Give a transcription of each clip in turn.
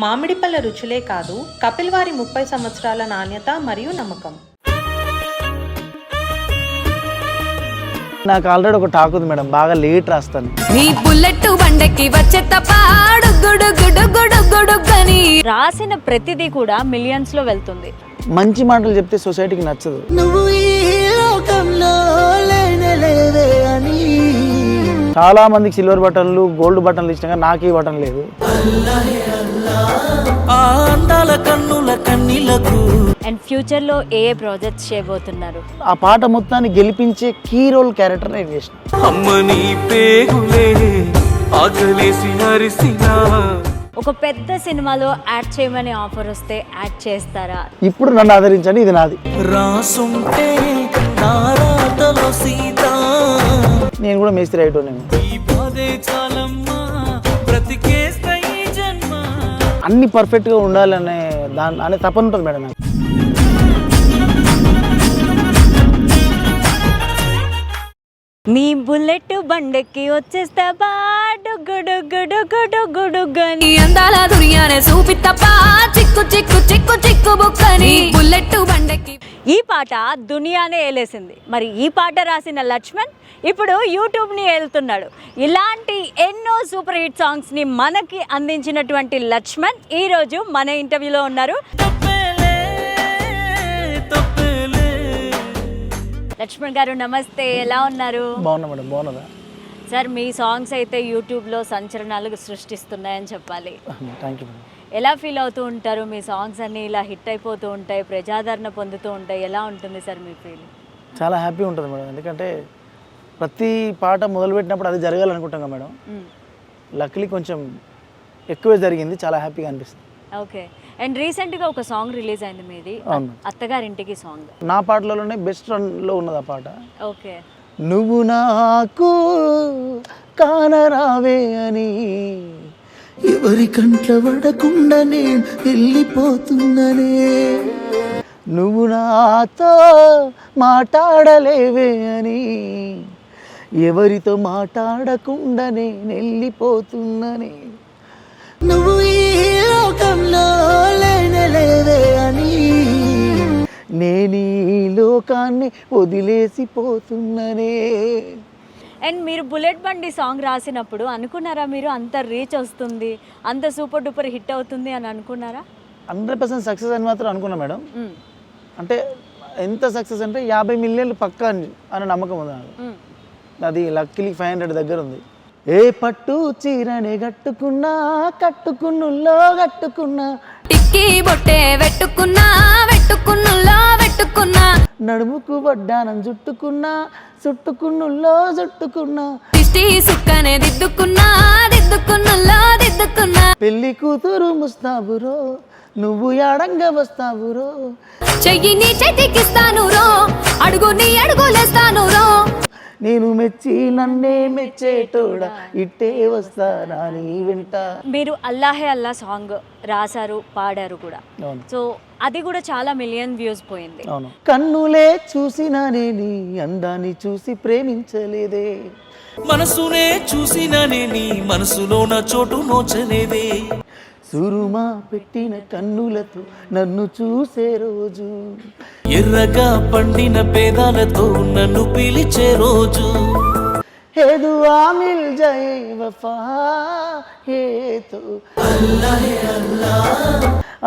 మామిడిపళ్ళ రుచులే కాదు, కపిల్ వారి 30 సంవత్సరాల నాణ్యత మరియు నమ్మకం. నాకు ఆల్రెడీ ఒక టాక్ ఉంది మేడం, బాగా లేట్ రాస్తాను. నీ బుల్లెట్ బండకి వచ్చే తపాడు గుడు గుడు గుడు గుడుగని రాసిన ప్రతిదీ కూడా మిలియన్స్ లో వెళ్తుంది. మంచి మాటలు చెప్తే సొసైటీకి నచ్చదు. నువ్వు ఈ లోకంలో లేనలేవే అని చాలా మందికి సిల్వర్ బటన్లు, గోల్డ్ బటన్లు ఇచ్చినా కానీ నాకు ఈ బటన్ లేదు. అండ్ ఫ్యూచర్ లో ఏ ప్రాజెక్ట్స్ చేయబోతున్నారు? ఆ పాట మొత్తాన్ని గెలిపించే కీ రోల్ క్యారెక్టర్ నేను చేసిన. ఒక పెద్ద సినిమాలో యాక్ట్ చేయమని ఆఫర్ వస్తే యాక్ట్ చేస్తారా? ఇప్పుడు నన్ను ఆదరించండి, ఇది నాది. రాసుంటే నారాటలో సీత నేను కూడా మేస్త్రి అయిటో. నేను అన్ని పర్ఫెక్ట్గా ఉండాలనే అనే తపన ఉంటుంది మేడం నాకు. నీ బుల్లెట్ బండెక్కి వచ్చేస్తా బాడు గుడు గుడు గుడు గుడుగని అందాల దుర్యానే చూపిత్తప్పా చిక్కు చిక్కు చిక్కు చిక్కు బుక్కని బుల్లెట్ బండకి. ఈ పాట దునియానే ఏలేసింది. మరి ఈ పాట రాసిన లక్ష్మణ్ ఇప్పుడు యూట్యూబ్ని ఏలుతున్నాడు. ఇలాంటి ఎన్నో సూపర్ హిట్ సాంగ్స్ని మనకి అందించినటువంటి లక్ష్మణ్ ఈరోజు మన ఇంటర్వ్యూలో ఉన్నారు. లక్ష్మణ్ గారు నమస్తే, ఎలా ఉన్నారు? బాగున్నా మేడం, బాగున్నదా సార్? మీ సాంగ్స్ అయితే యూట్యూబ్లో సంచలనాలు సృష్టిస్తున్నాయని చెప్పాలి. Thank you. ఎలా ఫీల్ అవుతూ ఉంటారు? మీ సాంగ్స్ అన్నీ ఇలా హిట్ అయిపోతూ ఉంటాయి, ప్రజాదరణ పొందుతూ ఉంటాయి, ఎలా ఉంటుంది సార్ మీ ఫీలింగ్? చాలా హ్యాపీ ఉంటుంది మేడం, ఎందుకంటే ప్రతి పాట మొదలుపెట్టినప్పుడు అది జరగాలనుకుంటాం కదా మేడం. లక్లీ కొంచెం ఎక్కువే జరిగింది, చాలా హ్యాపీగా అనిపిస్తుంది. ఓకే. అండ్ రీసెంట్గా ఒక సాంగ్ రిలీజ్ అయింది మీది, అత్తగారింటికి సాంగ్. నా పాటలలోనే బెస్ట్ రన్లో ఉన్నది ఆ పాట. ఓకే. నువ్వు నాకు కానరావే అని ఎవరి కంట్ల పడకుండా నేను వెళ్ళిపోతుందనే, నువ్వు నాతో మాట్లాడలేవే అని ఎవరితో మాట్లాడకుండా నేను వెళ్ళిపోతుందని, నువ్వు ఈ లోకంలో లేనలేవే అని నేను ఈ లోకాన్ని వదిలేసిపోతున్ననే. అండ్ మీరు బుల్లెట్ బండి సాంగ్ రాసినప్పుడు అనుకున్నారా మీరు అంత రీచ్ వస్తుంది, అంత సూపర్ డూపర్ హిట్ అవుతుంది అని అనుకున్నారా? 100% సక్సెస్ అని మాత్రం అనుకున్నా మేడం. అంటే ఎంత సక్సెస్ అంటే 50 మిలియన్లు పక్కా అనే నమ్మకం ఉంది నాకు. అది లక్కీలీ 500 దగ్గర ఉంది. ఏ పట్టు చీరనే కట్టుకున్నా కట్టుకున్నుల్లో కట్టుకున్నా, టిక్కి బొట్టే వెట్టుకున్నా వెట్టుకున్నుల్లో వెట్టుకున్నా, నడుముకు వడ్డానం చుట్టుకున్నా చుట్టుకున్నుల్లో చుట్టుకున్నా, దిష్టి సుక్కనే దిద్దుకున్నా దిద్దుకున్నుల్లో దిద్దుకున్నా, పెళ్లి కూతురు ముస్తాబురో నువ్వు యాడంగా వస్తావురో, చెయ్యి నీ చేతికిస్తాను రో అడుగు నీ అడుగులేస్తాను రో, నేను మెచ్చి నన్నే మెచ్చేటోడా ఇట్టే వస్తానా నీ వెంట. మీరు అల్లాహే అల్లా సాంగ్ రాశారు, పాడారు కూడా. సో అది కూడా చాలా మిలియన్ వ్యూస్ పోయింది. అవును. కన్నులే చూసినానే నీ అందాన్ని చూసి ప్రేమించలేదే, మనసునే చూసినానే నీ మనసులో నా చోటు నోచలేదే, సురుమా పెట్టిన కన్నులతో నన్ను చూసే రోజు, ఎర్రగా పండిన పేదాలతో నన్ను పిలిచే రోజు, హేదు ఆమిల్ జై వఫా హేతో అల్లాహే అల్లా,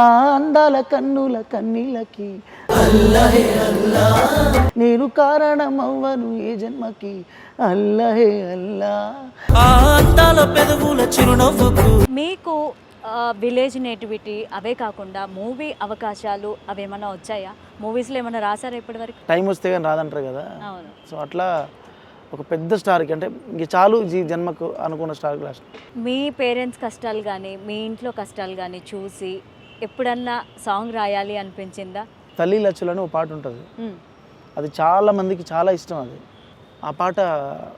ఆ అందాల కన్నుల కన్నీళ్ళకి అల్లాహే అల్లా, నేను కారణమవ్వను ఏ జన్మకి అల్లాహే అల్లా. ఆ అందాల పెదవుల చిరునవ్వుకు. మీకు విలేజ్ నేటివిటీ అవే కాకుండా మూవీ అవకాశాలు అవేమన్నా వచ్చాయా? మూవీస్లో ఏమన్నా రాసారా ఇప్పటి వరకు? టైం వస్తే కానీ రాదంటారు కదా. అవును. సో అట్లా ఒక పెద్ద స్టార్కి అంటే ఇంక చాలు ఈ జన్మకు అనుకున్న స్టార్కి లాస్ట్. మీ పేరెంట్స్ కష్టాలు కానీ మీ ఇంట్లో కష్టాలు కానీ చూసి ఎప్పుడన్నా సాంగ్ రాయాలి అనిపించిందా? తల్లి లచ్చులని ఒక పాట ఉంటుంది, అది చాలా మందికి చాలా ఇష్టం. అది ఆ పాట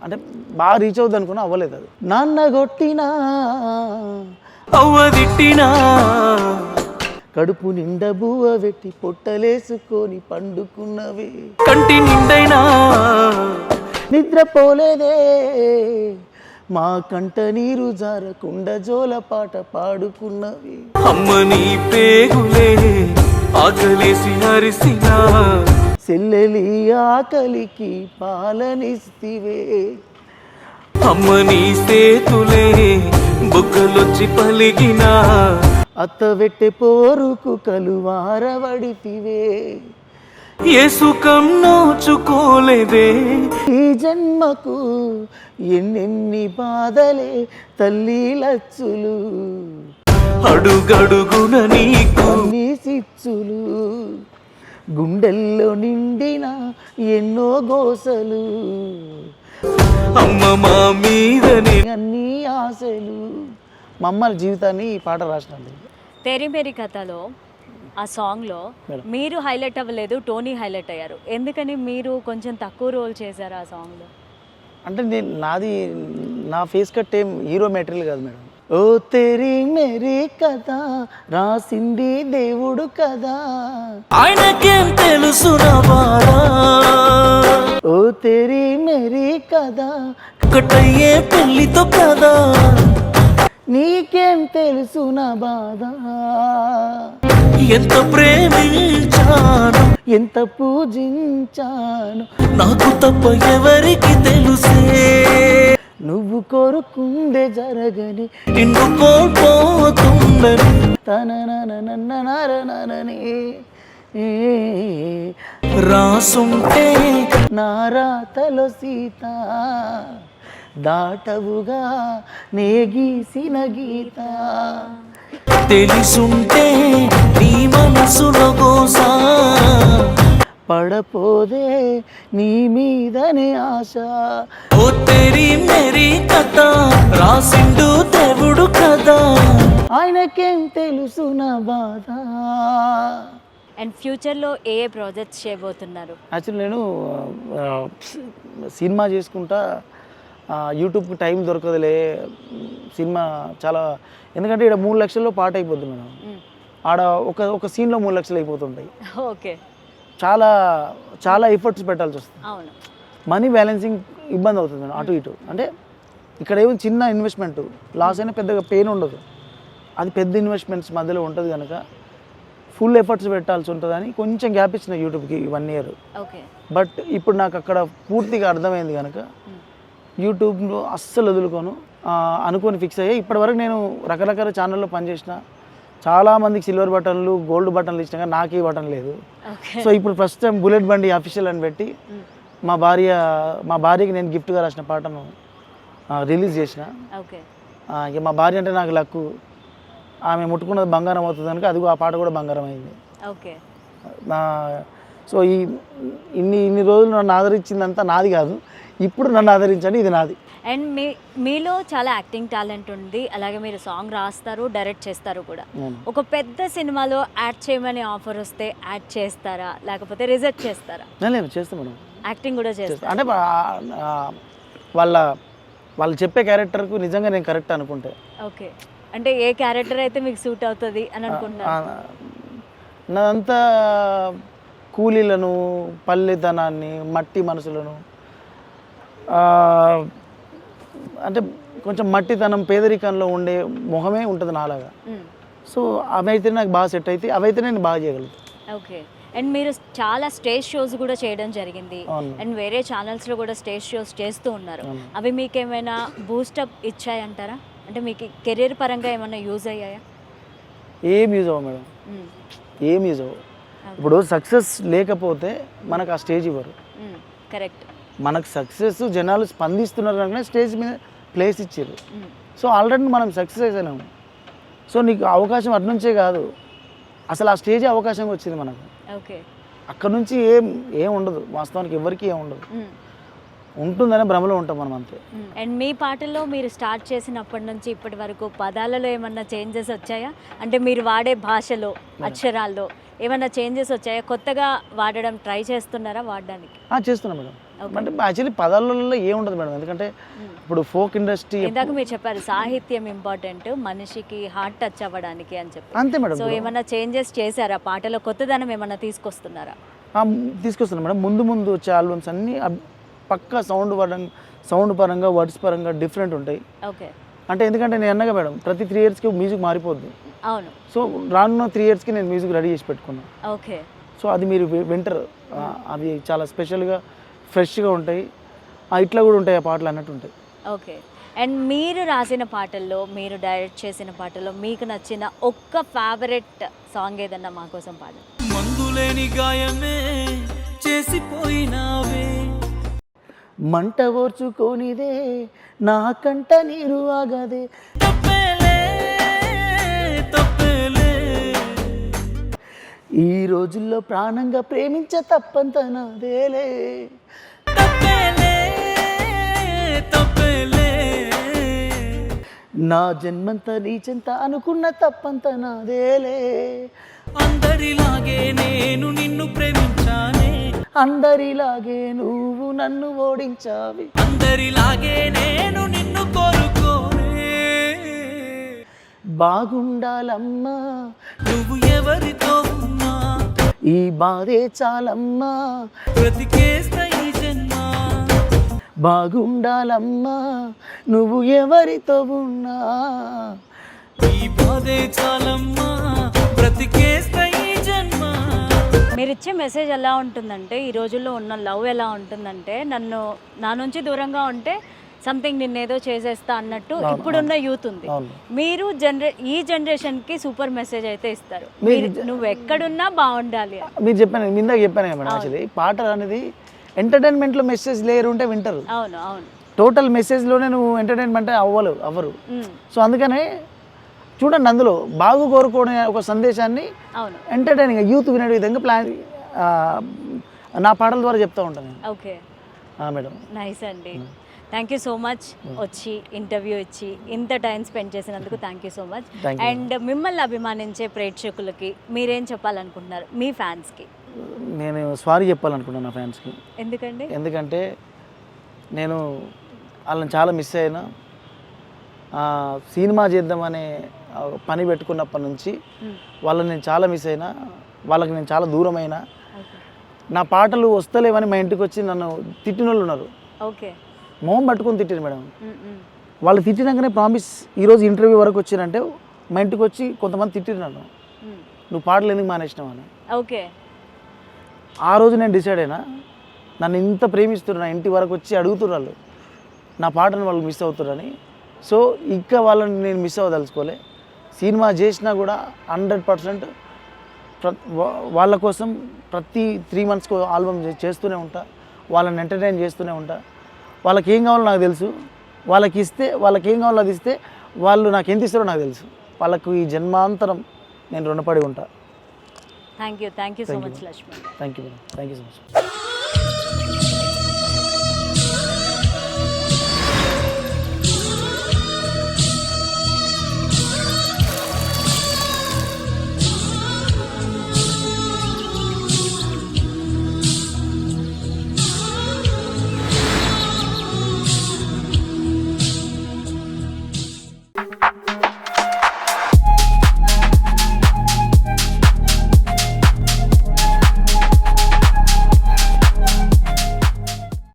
అంటే బాగా రీచ్ అవుద్ది అనుకున్నా, అవ్వలేదు. అది నాన్న కొట్టినా అవ్వదిట్టినా కడుపు నిండా బువ్వ పెట్టి పొట్టలేసుకొని పండుకున్నవి, కంటి నిండైనా నిద్రపోలేదే మా కంట నీరు జారకుండా జోల పాట పాడుకున్నవి. అమ్మ నీ పేగులే ఆకలేసి అరిసినా సెల్లెలి ఆకలికి పాలనిస్తివే. అమ్మ నీ సేతులే బుగ్గలొచ్చి పలిగినా అత్తవెట్టె పోరుకు కలువారవడితివే. ఏ సుఖం నోచుకోలేదే ఈ జన్మకు ఎన్నెన్ని బాధలే తల్లి లచ్చులు అడుగడుగున నీకు అన్ని సిచ్చులు గుండెల్లో నిండిన ఎన్నో గోసలు అమ్మ మా మీదనే అన్ని ఆశలు. మా అమ్మ జీవితాన్ని ఈ పాట రాసినండి. తెరి మేరీ కథలో ఆ సాంగ్లో మీరు హైలైట్ అవ్వలేదు, టోనీ హైలైట్ అయ్యారు. ఎందుకని మీరు కొంచెం తక్కువ రోల్ చేశారు ఆ సాంగ్లో? అంటే నా ఫేస్ కట్ ఏం హీరో మెటీరియల్ కాదు మేడం. ఓ తెరి మేరీ కథ రాసింది దేవుడు కదా, ఆయనకేం తెలుసు నా బాధ, ఓ తెరి మేరీ కథ ఒకటయ్యే పెళ్లితో కదా, నీకేం తెలుసు నా బాధ, ఎంత ప్రేమించాను ఎంత పూజించాను, నాకు తప్ప ఎవరికి తెలుసే, నువ్వు కోరుకుందే జరగని నిన్ను కోల్పోతుందని తననననననననననే రాసుంటే నా రాతలో సీత దాటవుగా నే గీసిన గీత. తెలిసుంటే నీ మనసులో గోసా పడపోదే నీ మీదనే ఆశ. ఓ తెరి మేరీ కథ రాసిండు దేవుడు కదా, ఆయనకేం తెలుసు నా బాధ. అండ్ ఫ్యూచర్లో ఏ ప్రాజెక్ట్స్ చేయబోతున్నారు? యాక్చువల్లీ నేను సినిమా చేసుకుంటా, యూట్యూబ్కి టైం దొరకదులే, సినిమా చాలా, ఎందుకంటే ఇక్కడ 3 లక్షల్లో పాట అయిపోద్ది మేడం. ఆడ ఒక సీన్లో 3 లక్షలు అయిపోతుంటాయి. ఓకే, చాలా ఎఫర్ట్స్ పెట్టాల్సి వస్తుంది. అవును. మనీ బ్యాలెన్సింగ్ ఇబ్బంది అవుతుంది మేడం, అటు ఇటు. అంటే ఇక్కడ ఏమో చిన్న ఇన్వెస్ట్మెంట్, లాస్ అయినా పెద్దగా పెయిన్ ఉండదు. అది పెద్ద ఇన్వెస్ట్మెంట్స్ మధ్యలో ఉంటుంది కనుక ఫుల్ ఎఫర్ట్స్ పెట్టాల్సి ఉంటుందని కొంచెం గ్యాప్ ఇచ్చిన యూట్యూబ్కి 1 ఇయర్. ఓకే. బట్ ఇప్పుడు నాకు అక్కడ పూర్తిగా అర్థమైంది కనుక యూట్యూబ్లో అస్సలు వదులుకోను అనుకొని ఫిక్స్ అయ్యాయి. ఇప్పటివరకు నేను రకరకాల ఛానల్లో పనిచేసిన, చాలామందికి సిల్వర్ బటన్లు, గోల్డ్ బటన్లు ఇచ్చినా కానీ నాకు ఈ బటన్ లేదు. సో ఇప్పుడు ఫస్ట్ టైం బుల్లెట్ బండి అఫీషియల్ అని పెట్టి మా భార్యకి నేను గిఫ్ట్గా రాసిన పాటను రిలీజ్ చేసిన. ఇక మా భార్య అంటే నాకు లక్కు, ఆమె ముట్టుకున్నది బంగారం అవుతుంది కనుక అదిగో ఆ పాట కూడా బంగారం అయింది. ఓకే. సో ఇన్ని రోజులు నన్ను ఆదరించిందంతా నాది కాదు, ఇప్పుడు నన్ను ఆదరించండి, ఇది నాది. అండ్ మీలో చాలా యాక్టింగ్ టాలెంట్ ఉంది, అలాగే మీరు సాంగ్ రాస్తారు, డైరెక్ట్ చేస్తారు కూడా. ఒక పెద్ద సినిమాలో యాడ్ చేయమని ఆఫర్ వస్తే యాడ్ చేస్తారా, లేకపోతే రిజెక్ట్ చేస్తారా? లేదు, చేస్తాను మేడం. యాక్టింగ్ కూడా చేస్తాను అంటే వాళ్ళు చెప్పే క్యారెక్టర్కు నిజంగా నేను కరెక్ట్ అనుకుంటే. ఓకే. అంటే ఏ క్యారెక్టర్ అయితే మీకు సూట్ అవుతుంది అని అనుకుంటున్నారు? నాదంతా కూలీలను, పల్లెతనాన్ని, మట్టి మనసులను, అంటే కొంచెం మట్టితనం, పేదరికంలో ఉండే మొహమే ఉంటుంది నాలాగా. సో అవి అయితే నాకు బాగా సెట్ అయితే అవైతే నేను బాగా చేయగలుగుతాను. ఓకే. అండ్ మీరు చాలా స్టేజ్ షోస్ కూడా చేయడం జరిగింది, అండ్ వేరే ఛానల్స్లో కూడా స్టేజ్ షోస్ చేస్తూ ఉన్నారు. అవి మీకు ఏమైనా బూస్టప్ ఇచ్చాయంటారా? అంటే మీకు కెరీర్ పరంగా ఏమైనా యూజ్ అయ్యాయా? ఏం యూజ్ అవ్వ మేడం, ఏం యూజ్ అవ్వ. ఇప్పుడు సక్సెస్ లేకపోతే మనకు ఆ స్టేజ్ ఇవ్వరు. కరెక్ట్. మనకు సక్సెస్ జనాలు స్పందిస్తున్నారు కనుక స్టేజ్ మీద ప్లేస్ ఇచ్చారు. సో ఆల్రెడీ మనం సక్సెస్ అయినాము. సో నీకు అవకాశం అటు నుంచే కాదు, అసలు ఆ స్టేజ్ అవకాశం వచ్చింది మనకు. ఓకే. అక్కడ నుంచి ఏం ఉండదు, వాస్తవానికి ఎవరికి ఏం ఉండదు, ఉంటుందనే భ్రమలో ఉంటాం మనం అంతే. అండ్ మీ పాటల్లో మీరు స్టార్ట్ చేసినప్పటి నుంచి ఇప్పటి వరకు పదాలలో ఏమన్నా చేంజెస్ వచ్చాయా? అంటే మీరు వాడే భాషలో, అక్షరాల్లో ఏమన్నా చేంజెస్ వచ్చాయా? కొత్తగా వాడడం ట్రై చేస్తున్నారా వాడడానికి? చేస్తున్నా మేడం. అంటే యాక్చువల్లీ పదాలలో ఏముండదు మేడం, ఎందుకంటే ఇప్పుడు ఫోక్ ఇండస్ట్రీ ఇందాక మీరు చెప్పారు సాహిత్యం ఇంపార్టెంట్ మనిషికి హార్ట్ టచ్ అవ్వడానికి అని చెప్పి. అంతే మేడం. సో ఏమన్నా చేంజెస్ చేశారా పాటలో? కొత్తదనం ఏమన్నా తీసుకొస్తున్నారా? తీసుకొస్తున్నాం మేడం. ముందు వచ్చే ఆల్బమ్స్ అన్నీ పక్కా సౌండ్ పరంగా వర్డ్స్ పరంగా డిఫరెంట్ ఉంటాయి. ఓకే. అంటే ఎందుకంటే నేను అన్నగా మేడం ప్రతి 3 ఇయర్స్కి మ్యూజిక్ మారిపోద్ది. అవును. సో రానున్న 3 ఇయర్స్కి నేను మ్యూజిక్ రెడీ చేసి పెట్టుకున్నాను. ఓకే. సో అది మీరు వింటారు, అవి చాలా స్పెషల్గా ఫ్రెష్గా ఉంటాయి. ఇట్లా కూడా ఉంటాయి ఆ పాటలు అన్నట్టు ఉంటాయి. ఓకే. అండ్ మీరు రాసిన పాటల్లో, మీరు డైరెక్ట్ చేసిన పాటల్లో మీకు నచ్చిన ఒక్క ఫేవరెట్ సాంగ్ ఏదన్నా మా కోసం పాడండి. మందులేని గాయమే చేసిపోయినావే, మంట ఓర్చుకోనిదే నా కంట నీరు ఆగదే, తప్పేలే తప్పేలే, ఈ రోజుల్లో ప్రాణంగా ప్రేమించ తప్పంత నాదేలే, తప్పేలే తప్పేలే, నా జన్మంతా నీచెంత అనుకున్న తప్పంత నాదేలే, అందరిలాగే నేను నిన్ను ప్రేమించానే, అందరిలాగే నువ్వు నన్ను ఓడించావి, అందరిలాగే నేను నిన్ను కోరుకోనే, బాగుండాలమ్మా నువ్వు ఎవరితో ఉన్నా ఈ బాధే చాలమ్మా, బ్రతికేస్తా ఈ జన్మ, బాగుండాలమ్మా నువ్వు ఎవరితో ఉన్నా, ఈ బాధే చాలమ్మా, బ్రతికేస్తా ఈ జన్మ. మీరు ఇచ్చే మెసేజ్ ఎలా ఉంటుందంటే, ఈ రోజుల్లో ఉన్న లవ్ ఎలా ఉంటుందంటే, నా నుంచి దూరంగా ఉంటే సంథింగ్ నిన్నేదో చేసేస్తా అన్నట్టు ఇప్పుడున్న యూత్ ఉంది. మీరు ఈ జనరేషన్కి సూపర్ మెసేజ్ అయితే ఇస్తారు. నువ్వు ఎక్కడున్నా బాగుండాలి. మీరు చెప్పాను ఇందాక చెప్పాను కదా మేడం, యాక్చువల్లీ పాట అనేది ఎంటర్టైన్మెంట్లో మెసేజ్ లేయర్ ఉంటే వింటారు. అవును అవును. టోటల్ మెసేజ్లోనే నువ్వు ఎంటర్టైన్మెంట్ అవ్వరు. సో అందుకనే చూడండి, అందులో బాగు కోరుకోవడం ఒక సందేశాన్ని అవును ఎంటర్టైనింగ్ యూత్ వినే విధంగా నా పాటల ద్వారా చెప్తూ ఉంటాను నేను. Okay madam. నైస్ అండి. థ్యాంక్ యూ సో మచ్ వచ్చి ఇంటర్వ్యూ ఇచ్చి ఇంత టైం స్పెండ్ చేసినందుకు thank you so much. And మిమ్మల్ని అభిమానించే ప్రేక్షకులకి మీరేం చెప్పాలనుకుంటున్నారు, మీ ఫ్యాన్స్కి? నేను సారీ చెప్పాలనుకుంటున్నాను నా ఫ్యాన్స్కి. ఎందుకంటే నేను వాళ్ళని చాలా మిస్ అయినా. సినిమా చేద్దామనే పని పెట్టుకున్నప్పటి నుంచి వాళ్ళని నేను చాలా మిస్ అయినా, వాళ్ళకి నేను చాలా దూరం అయినా. నా పాటలు వస్తలేవని మా ఇంటికి వచ్చి నన్ను తిట్టిన వాళ్ళు ఉన్నారు. ఓకే. మొహం పట్టుకొని తిట్టారు మేడం. వాళ్ళు తిట్టినాకనే ప్రామిస్ ఈరోజు ఇంటర్వ్యూ వరకు వచ్చినంటే మా ఇంటికి వచ్చి కొంతమంది తిట్టిరు నన్ను, నువ్వు పాటలు ఎందుకు మానేసినావు అని. ఓకే. ఆ రోజు నేను డిసైడ్ అయినా, నన్ను ఇంత ప్రేమిస్తున్నారు, నా ఇంటి వరకు వచ్చి అడుగుతున్నారు నా పాటను వాళ్ళు మిస్ అవుతున్నారని. సో ఇంకా వాళ్ళని నేను మిస్ అవ్వదలుచుకోలే. సినిమా చేసినా కూడా 100% వాళ్ళ కోసం ప్రతి 3 monthsకు ఆల్బమ్ చేస్తూనే ఉంటా, వాళ్ళని ఎంటర్టైన్ చేస్తూనే ఉంటా. వాళ్ళకి ఏం కావాలో నాకు తెలుసు, వాళ్ళకి ఏం కావాలో అది ఇస్తే వాళ్ళు నాకు ఎంత ఇస్తారో నాకు తెలుసు. వాళ్ళకు ఈ జన్మాంతరం నేను రుణపడి ఉంటా. Thank you so much Lakshman. Thank you so much.